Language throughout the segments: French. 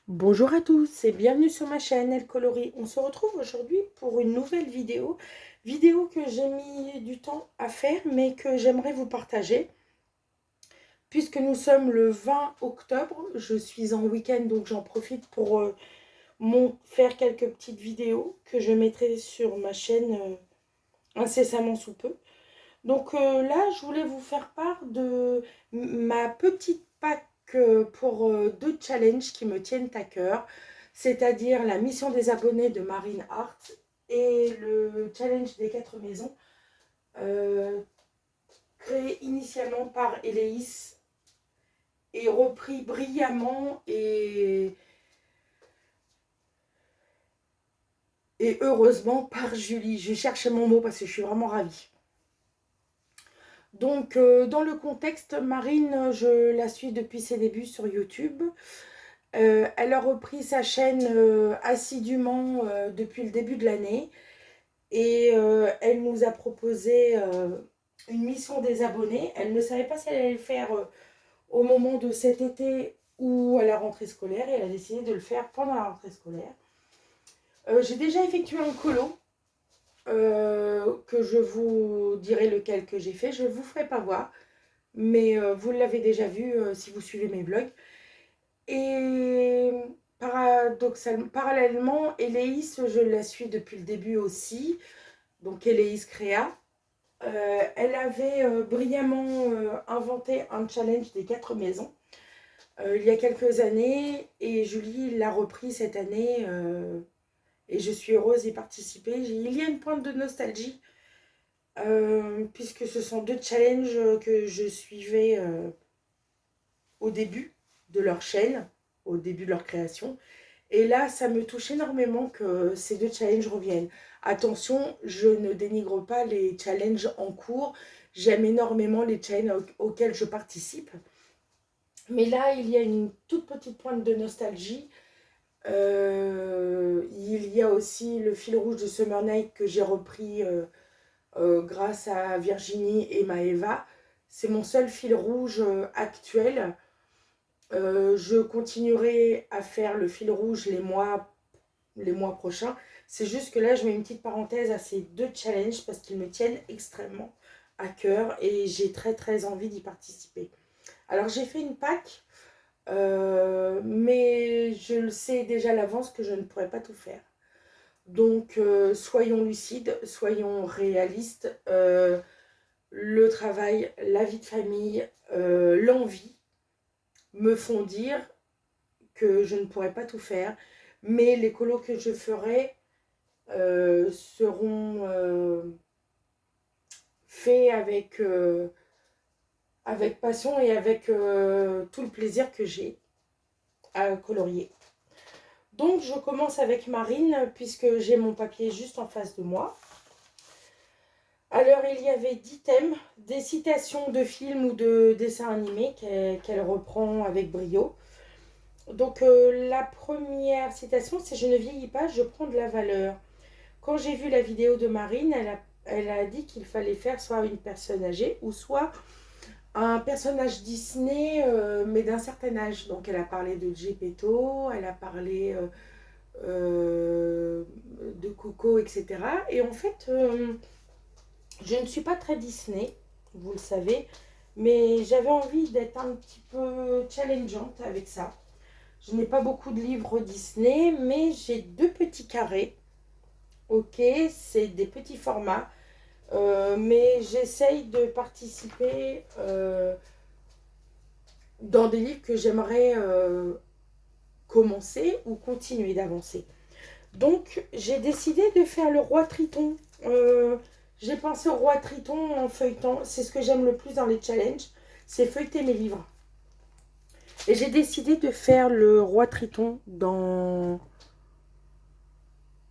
Bonjour à tous et bienvenue sur ma chaîne Elle Colorie. On se retrouve aujourd'hui pour une nouvelle vidéo que j'ai mis du temps à faire mais que j'aimerais vous partager. Puisque nous sommes le 20 octobre, je suis en week-end donc j'en profite pour faire quelques petites vidéos que je mettrai sur ma chaîne incessamment sous peu. Donc là, je voulais vous faire part de ma petite pack pour deux challenges qui me tiennent à cœur, c'est-à-dire la mission des abonnés de Marine Art et le challenge des 4 maisons, euh, créé initialement par Eléis et repris brillamment et heureusement par Julie. Je cherchais mon mot parce que je suis vraiment ravie. Donc, dans le contexte, Marine, je la suis depuis ses débuts sur YouTube. Elle a repris sa chaîne assidûment depuis le début de l'année et elle nous a proposé une mission des abonnés. Elle ne savait pas si elle allait le faire au moment de cet été ou à la rentrée scolaire et elle a décidé de le faire pendant la rentrée scolaire. J'ai déjà effectué un colo que je vous dirai lequel que j'ai fait. Je ne vous ferai pas voir, mais vous l'avez déjà vu si vous suivez mes vlogs. Et parallèlement, Eléis, je la suis depuis le début aussi, donc Eléis Créa. Elle avait brillamment inventé un challenge des 4 maisons il y a quelques années et Julie l'a repris cette année et je suis heureuse d'y participer. Il y a une pointe de nostalgie puisque ce sont deux challenges que je suivais au début de leur chaîne, au début de leur création. Et là, ça me touche énormément que ces deux challenges reviennent. Attention, je ne dénigre pas les challenges en cours. J'aime énormément les challenges auxquels je participe. Mais là, il y a une toute petite pointe de nostalgie. Il y a aussi le fil rouge de Summer Night que j'ai repris grâce à Virginie et Maëva. C'est mon seul fil rouge actuel. Je continuerai à faire le fil rouge les mois prochains. C'est juste que là, je mets une petite parenthèse à ces deux challenges parce qu'ils me tiennent extrêmement à cœur et j'ai très très envie d'y participer. Alors, j'ai fait une pack, mais je le sais déjà à l'avance que je ne pourrai pas tout faire. Donc, soyons lucides, soyons réalistes. Le travail, la vie de famille, l'envie me font dire que je ne pourrai pas tout faire, mais les colos que je ferai seront faits avec passion et avec tout le plaisir que j'ai à colorier. Donc je commence avec Marine puisque j'ai mon papier juste en face de moi. Alors il y avait 10 thèmes, des citations de films ou de dessins animés qu'elle reprend avec brio. Donc la première citation, c'est « Je ne vieillis pas, je prends de la valeur ». Quand j'ai vu la vidéo de Marine, elle a dit qu'il fallait faire soit une personne âgée ou soit un personnage Disney, mais d'un certain âge. Donc elle a parlé de Gepetto, elle a parlé de Coco, etc. Et en fait, je ne suis pas très Disney, vous le savez, mais j'avais envie d'être un petit peu challengeante avec ça. Je n'ai pas beaucoup de livres Disney, mais j'ai deux petits carrés. Ok, c'est des petits formats, mais j'essaye de participer dans des livres que j'aimerais commencer ou continuer d'avancer. Donc, j'ai décidé de faire le roi Triton. J'ai pensé au roi Triton en feuilletant. C'est ce que j'aime le plus dans les challenges, c'est feuilleter mes livres. Et j'ai décidé de faire le roi Triton dans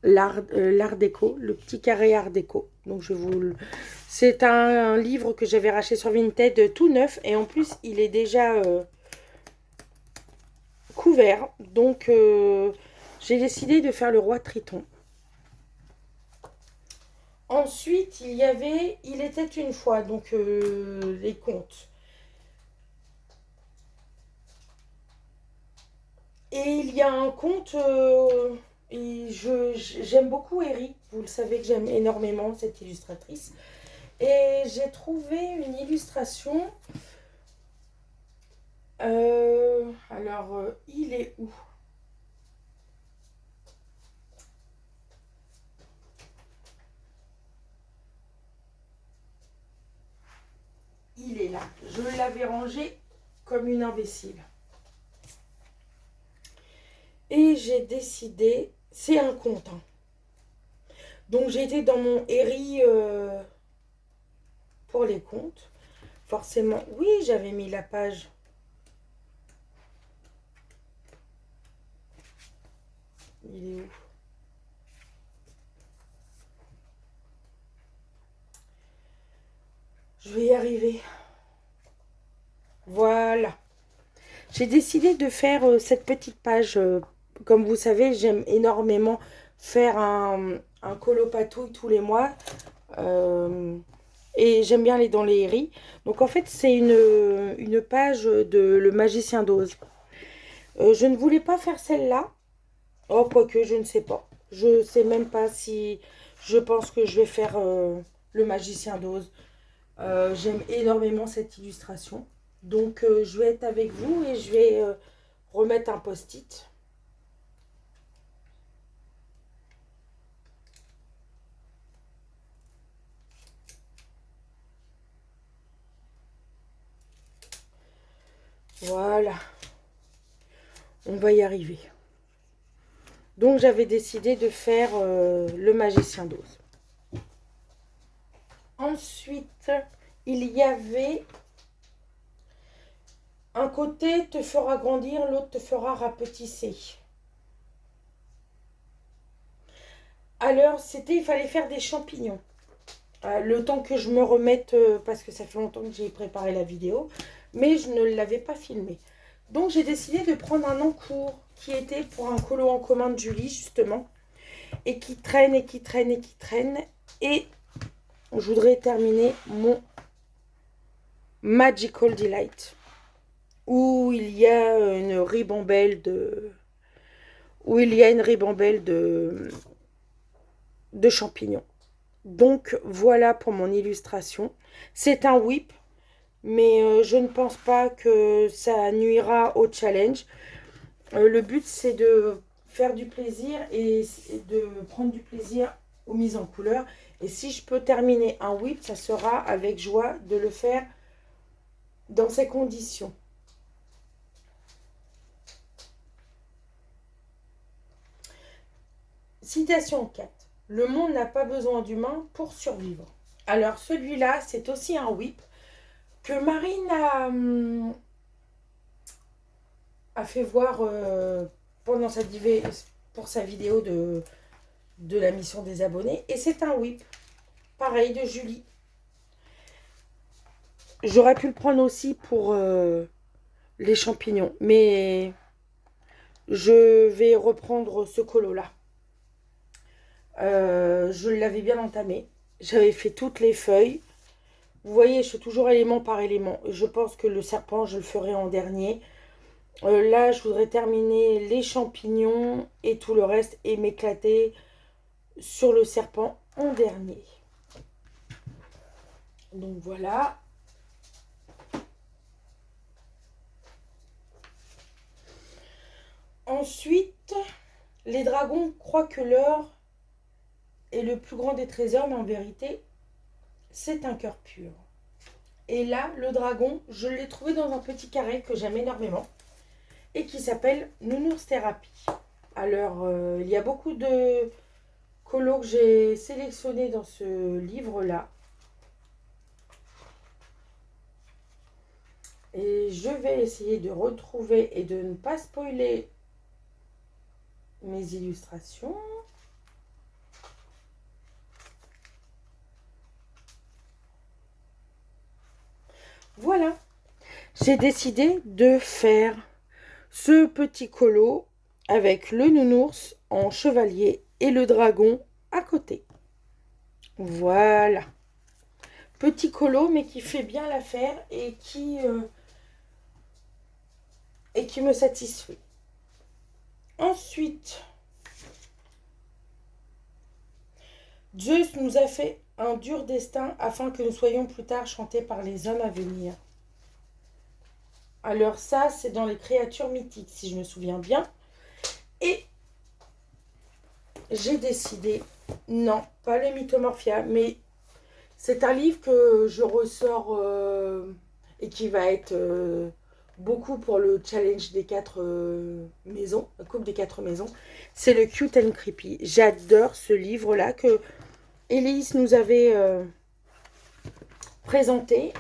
l'art déco, le petit carré art déco. Donc c'est un livre que j'avais racheté sur Vinted tout neuf et en plus il est déjà couvert. Donc j'ai décidé de faire le roi Triton. Ensuite il y avait Il était une fois, donc les contes. Et il y a un compte, et j'aime beaucoup Eri. Vous le savez que j'aime énormément cette illustratrice. Et j'ai trouvé une illustration. Il est où? Il est là. Je l'avais rangé comme une imbécile. Et j'ai décidé, c'est un compte, hein. Donc j'ai été dans mon Eri pour les comptes. Forcément, oui, j'avais mis la page. Il est où? Je vais y arriver. Voilà. J'ai décidé de faire cette petite page. Comme vous savez, j'aime énormément faire un colopatouille tous les mois. Et j'aime bien aller dans les ris. Donc en fait, c'est une page de Le Magicien d'Oz. Je ne voulais pas faire celle-là. Oh, quoique, je ne sais pas. Je sais même pas si je pense que je vais faire Le Magicien d'Oz. J'aime énormément cette illustration. Donc je vais être avec vous et je vais remettre un post-it. Voilà, on va y arriver. Donc j'avais décidé de faire Le Magicien d'Oz. Ensuite, il y avait un côté te fera grandir, l'autre te fera rapetisser. Alors, il fallait faire des champignons. Le temps que je me remette, parce que ça fait longtemps que j'ai préparé la vidéo, mais je ne l'avais pas filmé. Donc j'ai décidé de prendre un encours qui était pour un colo en commun de Julie, justement, et qui traîne, et qui traîne, et qui traîne. Et je voudrais terminer mon Magical Delight, où il y a une ribambelle de champignons. Donc voilà pour mon illustration. C'est un whip, mais je ne pense pas que ça nuira au challenge. Le but, c'est de faire du plaisir et de prendre du plaisir aux mises en couleur. Et si je peux terminer un whip, ça sera avec joie de le faire dans ces conditions. Citation 4. Le monde n'a pas besoin d'humains pour survivre. Alors celui-là, c'est aussi un whip que Marine a fait voir pendant pour sa vidéo de la mission des abonnés. Et c'est un whip, pareil, de Julie. J'aurais pu le prendre aussi pour les champignons, mais je vais reprendre ce colo-là. Je l'avais bien entamé. J'avais fait toutes les feuilles. Vous voyez, je fais toujours élément par élément. Je pense que le serpent, je le ferai en dernier. Là, je voudrais terminer les champignons et tout le reste et m'éclater sur le serpent en dernier. Donc voilà. Ensuite, les dragons croient que l'or est le plus grand des trésors, mais en vérité, c'est un cœur pur. Et là, le dragon, je l'ai trouvé dans un petit carré que j'aime énormément et qui s'appelle Nounours Thérapie. Alors, il y a beaucoup de colos que j'ai sélectionnés dans ce livre-là. Et je vais essayer de retrouver et de ne pas spoiler mes illustrations. Voilà, j'ai décidé de faire ce petit colo avec le nounours en chevalier et le dragon à côté. Voilà. Petit colo, mais qui fait bien l'affaire et qui me satisfait. Ensuite, Zeus nous a fait un dur destin afin que nous soyons plus tard chantés par les hommes à venir. Alors ça, c'est dans les créatures mythiques, si je me souviens bien. Et j'ai décidé, non, pas les Mythomorphia, mais c'est un livre que je ressors et qui va être beaucoup pour le challenge des 4 maisons, la coupe des 4 maisons. C'est le Cute and Creepy. J'adore ce livre-là que Élise nous avait présenté.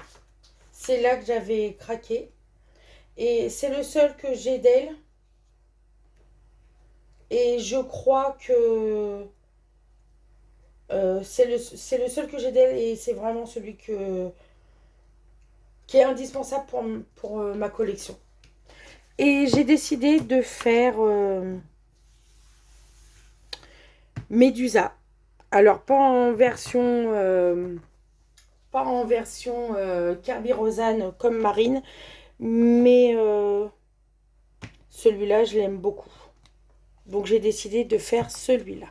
C'est là que j'avais craqué. Et c'est le seul que j'ai d'elle. Et je crois que c'est le seul que j'ai d'elle. Et c'est vraiment celui qui est indispensable pour ma collection. Et j'ai décidé de faire Médusa. Alors, pas en version Kirby Rosanne comme Marine, mais celui-là, je l'aime beaucoup. Donc, j'ai décidé de faire celui-là.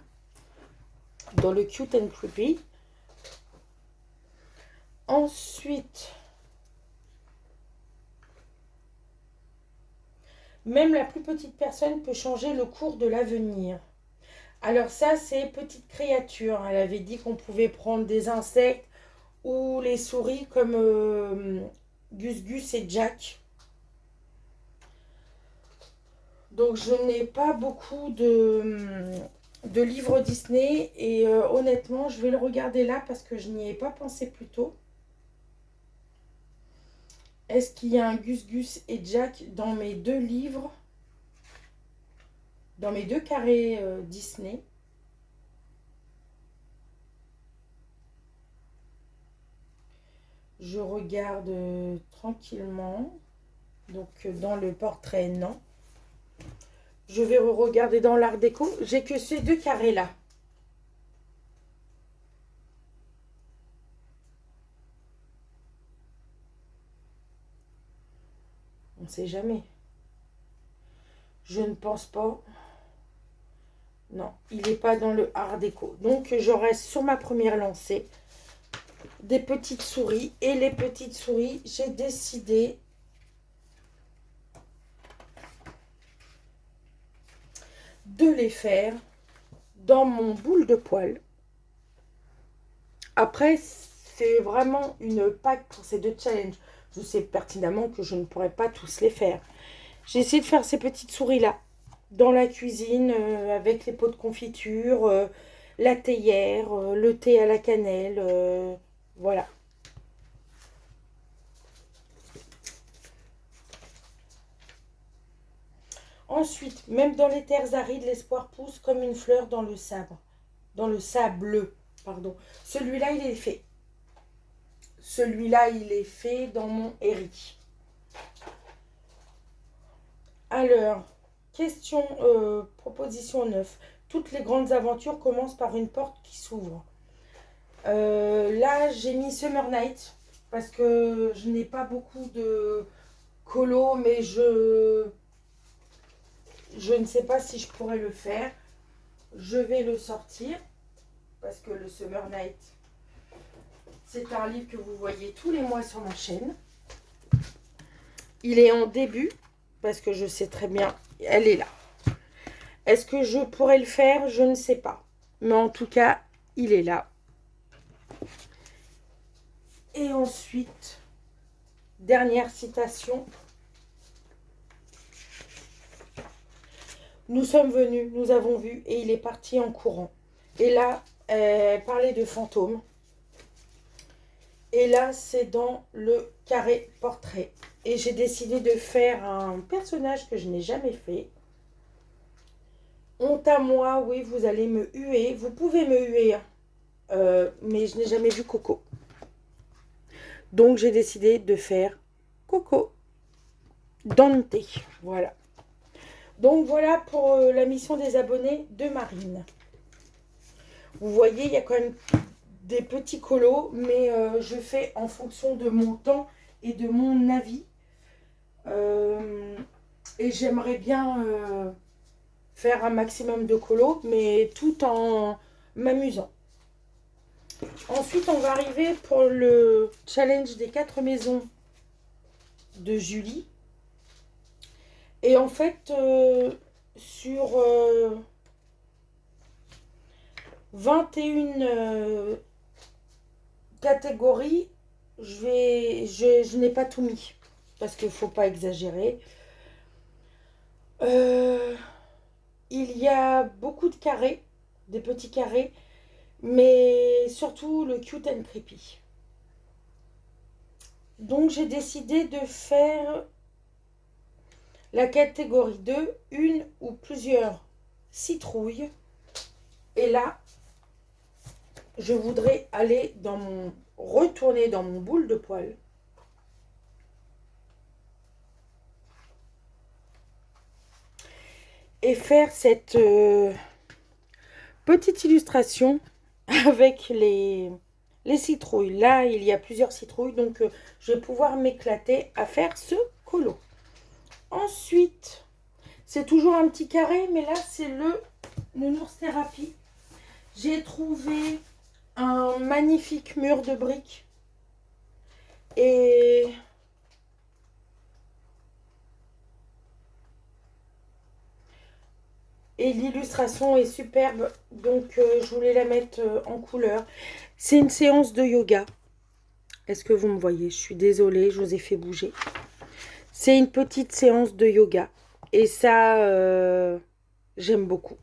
Dans le Cute and Creepy. Ensuite, même la plus petite personne peut changer le cours de l'avenir. Alors ça, c'est Petite Créature. Elle avait dit qu'on pouvait prendre des insectes ou les souris comme Gus Gus et Jack. Donc je n'ai pas beaucoup de livres Disney et honnêtement, je vais le regarder là parce que je n'y ai pas pensé plus tôt. Est-ce qu'il y a un Gus Gus et Jack dans mes 2 livres? Dans mes 2 carrés Disney? Je regarde tranquillement. Donc dans le portrait, non. Je vais regarder dans l'art déco. J'ai que ces 2 carrés là. On ne sait jamais. Je ne pense pas. Non, il n'est pas dans le art déco. Donc je reste sur ma première lancée. Des petites souris. Et les petites souris, j'ai décidé de les faire dans mon boule de poil. Après, c'est vraiment une pack pour ces 2 challenges. Je sais pertinemment que je ne pourrai pas tous les faire. J'ai essayé de faire ces petites souris-là dans la cuisine avec les pots de confiture, la théière, le thé à la cannelle. Voilà. Ensuite, même dans les terres arides, l'espoir pousse comme une fleur dans le sabre. Dans le sable, pardon. Celui-là, il est fait. Celui-là, il est fait dans mon Eri. Alors, proposition 9. Toutes les grandes aventures commencent par une porte qui s'ouvre. Là, j'ai mis Summer Night parce que je n'ai pas beaucoup de colo, mais je ne sais pas si je pourrais le faire. Je vais le sortir parce que le Summer Night, c'est un livre que vous voyez tous les mois sur ma chaîne. Il est en début parce que je sais très bien, elle est là. Est-ce que je pourrais le faire? Je ne sais pas. Mais en tout cas, il est là. Et ensuite, dernière citation. Nous sommes venus, nous avons vu, et il est parti en courant. Et là, parler de fantômes. Et là, c'est dans le carré portrait. Et j'ai décidé de faire un personnage que je n'ai jamais fait. Honte à moi, oui, vous allez me huer. Vous pouvez me huer, hein. Mais je n'ai jamais vu Coco. Donc, j'ai décidé de faire Coco. Dante. Voilà. Donc, voilà pour la mission des abonnés de Marine. Vous voyez, il y a quand même des petits colos, mais je fais en fonction de mon temps et de mon avis. Et j'aimerais bien faire un maximum de colos, mais tout en m'amusant. Ensuite, on va arriver pour le challenge des 4 maisons de Julie. Et en fait, sur 21 catégories, je n'ai pas tout mis. Parce qu'il ne faut pas exagérer. Il y a beaucoup de carrés, des petits carrés, mais surtout le cute and creepy. Donc j'ai décidé de faire la catégorie 2, une ou plusieurs citrouilles. Et là, je voudrais aller retourner dans mon boule de poil. Et faire cette petite illustration avec les citrouilles. Là, il y a plusieurs citrouilles, donc je vais pouvoir m'éclater à faire ce colo. Ensuite, c'est toujours un petit carré, mais là, c'est le Nounours Thérapie. J'ai trouvé un magnifique mur de briques. Et l'illustration est superbe, donc je voulais la mettre en couleur. C'est une séance de yoga. Est-ce que vous me voyez? Je suis désolée, je vous ai fait bouger. C'est une petite séance de yoga. Et ça, j'aime beaucoup.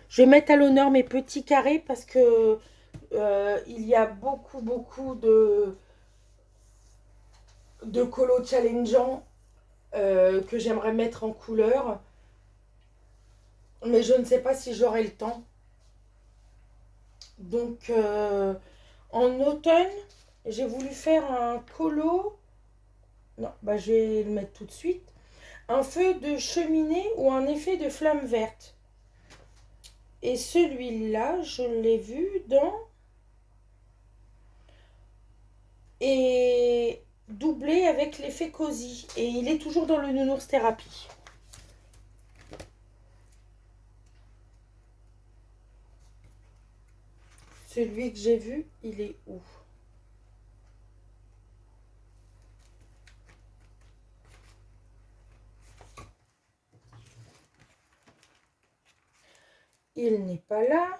Je vais mettre à l'honneur mes petits carrés parce que il y a beaucoup de colos challengeants que j'aimerais mettre en couleur. Mais je ne sais pas si j'aurai le temps. Donc, en automne, j'ai voulu faire un colo. Non, bah, je vais le mettre tout de suite. Un feu de cheminée ou un effet de flamme verte. Et celui-là, je l'ai vu dans... Et doublé avec l'effet cosy. Et il est toujours dans le Nounours Thérapie. Celui que j'ai vu, il est où? Il n'est pas là.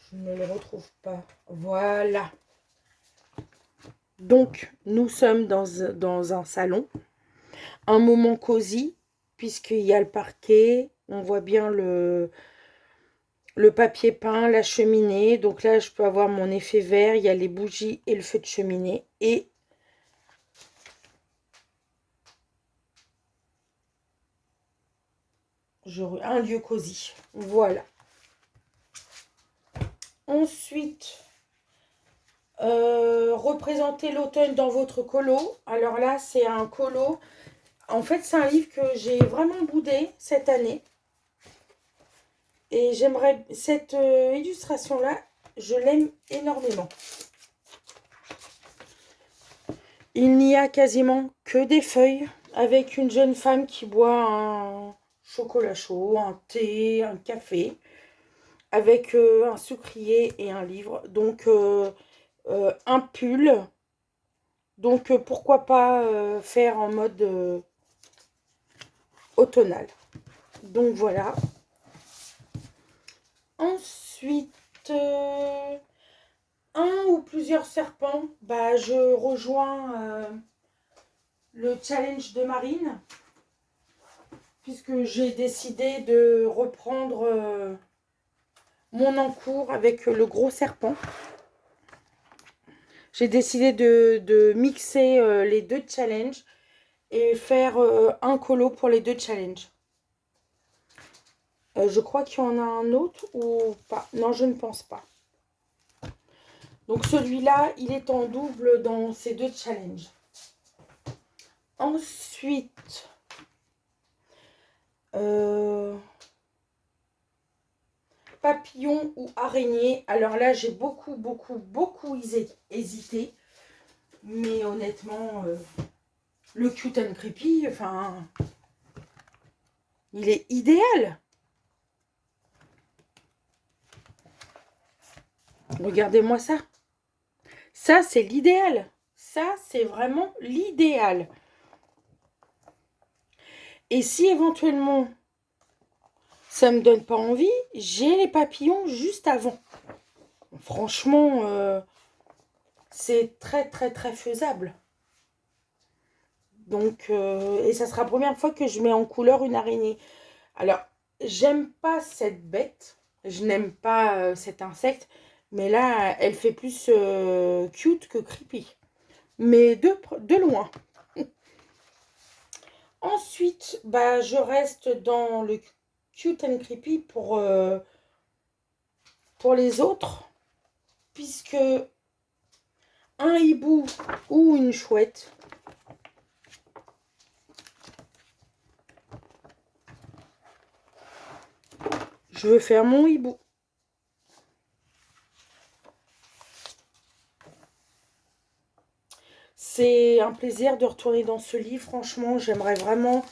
Je ne le retrouve pas. Voilà. Donc, nous sommes dans un salon. Un moment cosy, puisqu'il y a le parquet. On voit bien le papier peint, la cheminée. Donc là, je peux avoir mon effet vert. Il y a les bougies et le feu de cheminée. Et un lieu cosy. Voilà. Ensuite, représenter l'automne dans votre colo. Alors là, c'est un colo. En fait, c'est un livre que j'ai vraiment boudé cette année. Et j'aimerais... Cette illustration-là, je l'aime énormément. Il n'y a quasiment que des feuilles avec une jeune femme qui boit un chocolat chaud, un thé, un café, avec un sucrier et un livre. Donc, un pull. Donc, pourquoi pas faire en mode automnal. Donc, voilà. Ensuite, un ou plusieurs serpents. Bah, je rejoins le challenge de Marine. Puisque j'ai décidé de reprendre mon encours avec le gros serpent. J'ai décidé de mixer les deux challenges et faire un colo pour les deux challenges. Je crois qu'il y en a un autre ou pas. Non, je ne pense pas. Donc celui-là, il est en double dans ces deux challenges. Ensuite, papillon ou araignée. Alors là, j'ai beaucoup hésité. Mais honnêtement, le Cute and Creepy, enfin, il est idéal. Regardez-moi ça. Ça, c'est l'idéal. Ça, c'est vraiment l'idéal. Et si éventuellement, ça me donne pas envie, j'ai les papillons juste avant. Franchement, c'est très faisable. Donc, et ça sera la première fois que je mets en couleur une araignée. Alors, j'aime pas cette bête. Je n'aime pas cet insecte. Mais là, elle fait plus cute que creepy. Mais de loin. Ensuite, bah, je reste dans le cute and creepy pour les autres. Puisque un hibou ou une chouette, je veux faire mon hibou. C'est un plaisir de retourner dans ce livre. Franchement, j'aimerais vraiment...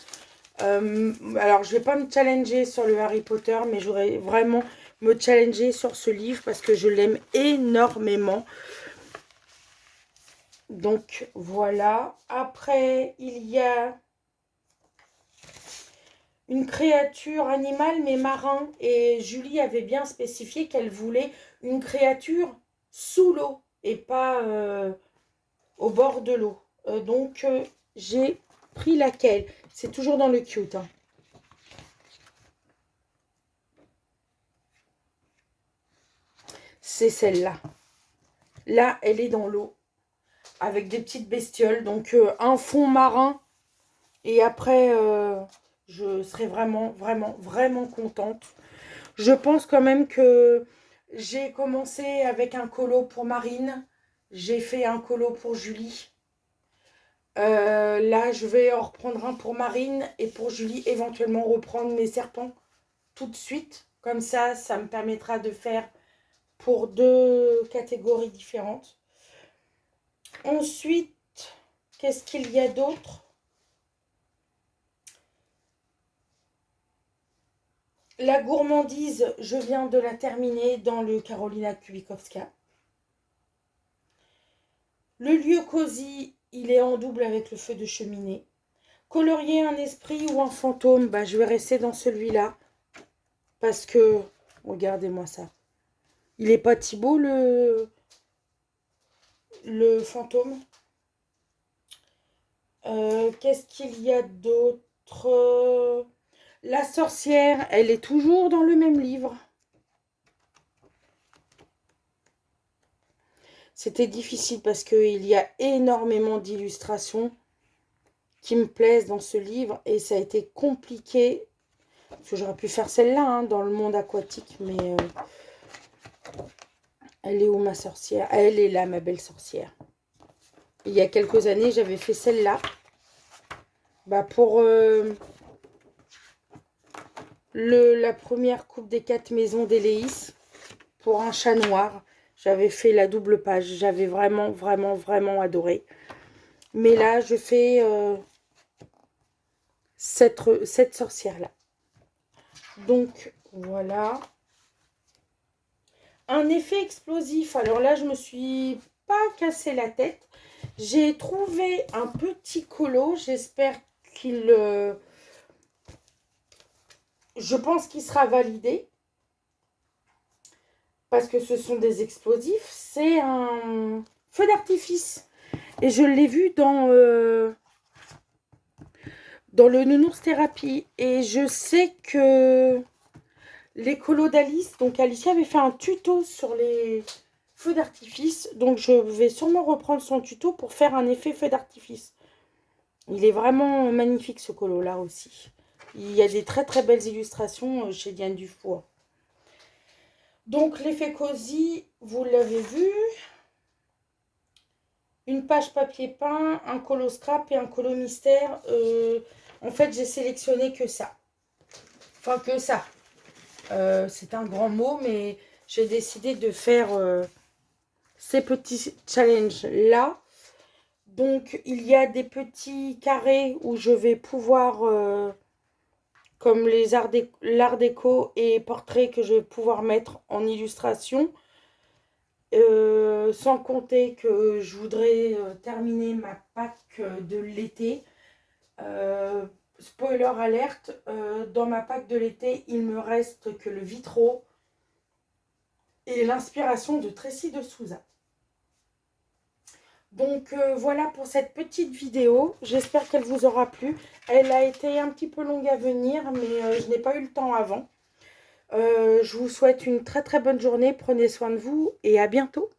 alors, je vais pas me challenger sur le Harry Potter, mais j'aurais vraiment me challenger sur ce livre parce que je l'aime énormément. Donc, voilà. Après, il y a une créature animale, mais marin. Et Julie avait bien spécifié qu'elle voulait une créature sous l'eau et pas au bord de l'eau. Donc, j'ai pris laquelle? C'est toujours dans le cute. Hein. C'est celle-là. Là, elle est dans l'eau. Avec des petites bestioles. Donc, un fond marin. Et après, je serai vraiment contente. Je pense quand même que j'ai commencé avec un colo pour Marine. J'ai fait un colo pour Julie. Là, je vais en reprendre un pour Marine et pour Julie, éventuellement reprendre mes serpents tout de suite. Comme ça me permettra de faire pour 2 catégories différentes. Ensuite, qu'est-ce qu'il y a d'autre? La gourmandise, je viens de la terminer dans le Karolina Kubikowska. Le lieu cosy, il est en double avec le feu de cheminée. Colorier un esprit ou un fantôme, bah, je vais rester dans celui-là. Parce que, regardez-moi ça. Il est pas Thibaut le fantôme. Qu'est-ce qu'il y a d'autre? La sorcière, elle est toujours dans le même livre. C'était difficile parce qu'il y a énormément d'illustrations qui me plaisent dans ce livre. Et ça a été compliqué. Parce que j'aurais pu faire celle-là hein, dans le monde aquatique. Mais elle est où ma sorcière? Elle est là, ma belle sorcière. Il y a quelques années, j'avais fait celle-là. Bah pour la première coupe des 4 maisons d'Éléis. Pour un chat noir. J'avais fait la double page. J'avais vraiment adoré. Mais là, je fais cette sorcière-là. Donc, voilà. Un effet explosif. Alors là, je me suis pas cassé la tête. J'ai trouvé un petit colo. J'espère qu'il... je pense qu'il sera validé. Parce que ce sont des explosifs. C'est un feu d'artifice. Et je l'ai vu dans le Nounours Thérapie. Et je sais que les colos d'Alice, donc Alicia avait fait un tuto sur les feux d'artifice. Donc je vais sûrement reprendre son tuto pour faire un effet feu d'artifice. Il est vraiment magnifique ce colo là aussi. Il y a des très belles illustrations chez Diane Dufour. Donc l'effet cosy, vous l'avez vu. Une page papier peint, un colo scrap et un colo mystère. En fait, j'ai sélectionné que ça. Enfin, que ça. C'est un grand mot, mais j'ai décidé de faire ces petits challenges-là. Donc, il y a des petits carrés où je vais pouvoir, comme l'art déco et portraits que je vais pouvoir mettre en illustration. Sans compter que je voudrais terminer ma pack de l'été. Spoiler alerte, dans ma pack de l'été, il me reste que le vitraux et l'inspiration de Tracy de Souza. Donc voilà pour cette petite vidéo. J'espère qu'elle vous aura plu. Elle a été un petit peu longue à venir, mais je n'ai pas eu le temps avant. Je vous souhaite une très très bonne journée. Prenez soin de vous et à bientôt.